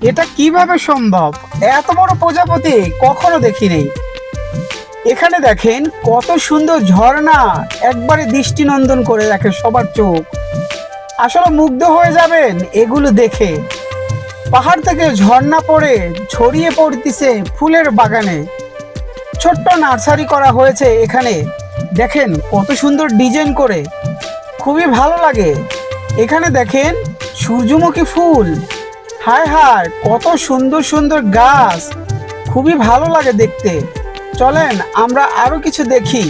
এটা কিভাবে সম্ভব? এত বড় প্রজাপতি কখনো দেখিনি। এখানে দেখেন কত সুন্দর ঝর্ণা, একবারে দৃষ্টিনন্দন করে রাখে সবার চোখ। আসলে মুগ্ধ হয়ে যাবেন এগুলো দেখে। পাহাড় থেকে ঝর্ণা পড়ে ছড়িয়ে পড়তেছে ফুলের বাগানে। ছোট্ট নার্সারি করা হয়েছে এখানে। দেখেন কত সুন্দর ডিজাইন করে, খুবই ভালো লাগে। এখানে দেখেন সূর্যমুখী ফুল, হায় হায় কত সুন্দর সুন্দর গাছ, খুবই ভালো লাগে দেখতে। চলেন আমরা আরো কিছু দেখি।